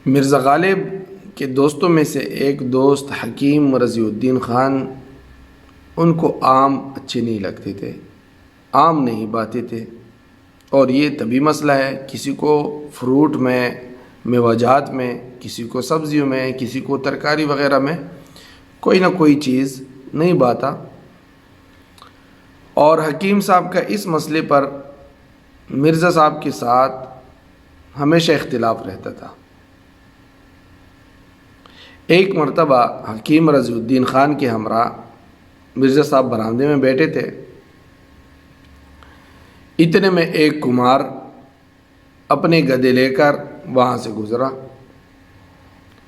مرزا غالب کے دوستوں میں سے ایک دوست حکیم رضی الدین خان، ان کو آم اچھے نہیں لگتے تھے، آم نہیں باتے تھے، اور یہ طبی مسئلہ ہے، کسی کو فروٹ میں، میوہ جات میں، کسی کو سبزیوں میں، کسی کو ترکاری وغیرہ میں کوئی نہ کوئی چیز نہیں باتا، اور حکیم صاحب کا اس مسئلے پر مرزا صاحب کے ساتھ ہمیشہ اختلاف رہتا تھا۔ ایک مرتبہ حکیم رضی الدین خان کے ہمراہ مرزا صاحب برآمدے میں بیٹھے تھے، اتنے میں ایک کمار اپنے گدے لے کر وہاں سے گزرا۔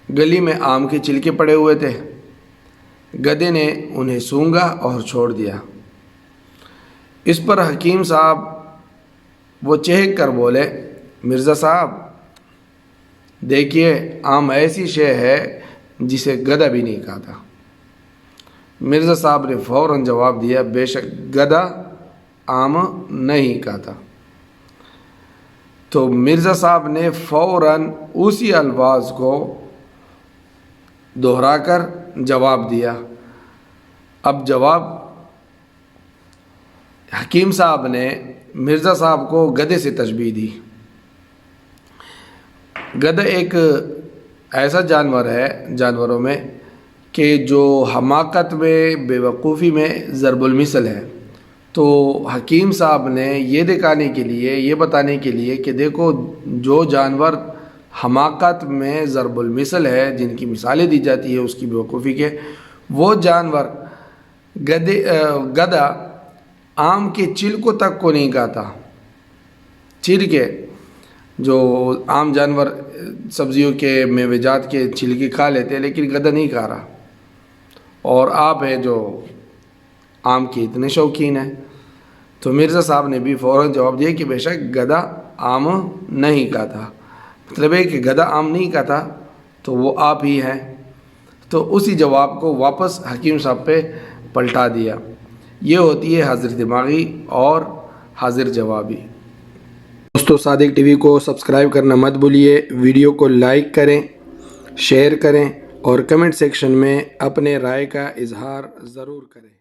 گلی میں آم کے چھلکے پڑے ہوئے تھے، گدے نے انہیں سونگھا اور چھوڑ دیا۔ اس پر حکیم صاحب وہ چہک کر بولے، مرزا صاحب دیکھیے، آم ایسی شے ہے جسے گدھا بھی نہیں کھاتا۔ مرزا صاحب نے فوراً جواب دیا، بے شک گدھا آم نہیں کھاتا۔ تو مرزا صاحب نے فوراً اسی الفاظ کو دہرا کر جواب دیا۔ اب جواب حکیم صاحب نے مرزا صاحب کو گدھے سے تشبیہ دی۔ گدھا ایک ایسا جانور ہے جانوروں میں کہ جو حماقت میں، بے وقوفی میں ضرب المثل ہے۔ تو حکیم صاحب نے یہ دکھانے کے لیے، یہ بتانے کے لیے کہ دیکھو، جو جانور حماقت میں ضرب المثل ہے، جن کی مثالیں دی جاتی ہے اس کی بے وقوفی کے، وہ جانور گدھا آم کے چھلکوں تک کو نہیں کھاتا۔ چھلکے جو عام جانور سبزیوں کے، میوہ جات کے چھلکے کھا لیتے ہیں، لیکن گدھا نہیں کھا رہا، اور آپ ہے جو آم کے اتنے شوقین ہیں۔ تو مرزا صاحب نے بھی فوراً جواب دیا کہ بے شک گدھا آم نہیں کھاتا۔ مطلب ہے کہ گدھا آم نہیں کھاتا تو وہ آپ ہی ہیں۔ تو اسی جواب کو واپس حکیم صاحب پہ پلٹا دیا۔ یہ ہوتی ہے حاضر دماغی اور حاضر جوابی۔ دوستو، صادق ٹی وی کو سبسکرائب کرنا مت بھولیے، ویڈیو کو لائک کریں، شیئر کریں، اور کمنٹ سیکشن میں اپنے رائے کا اظہار ضرور کریں۔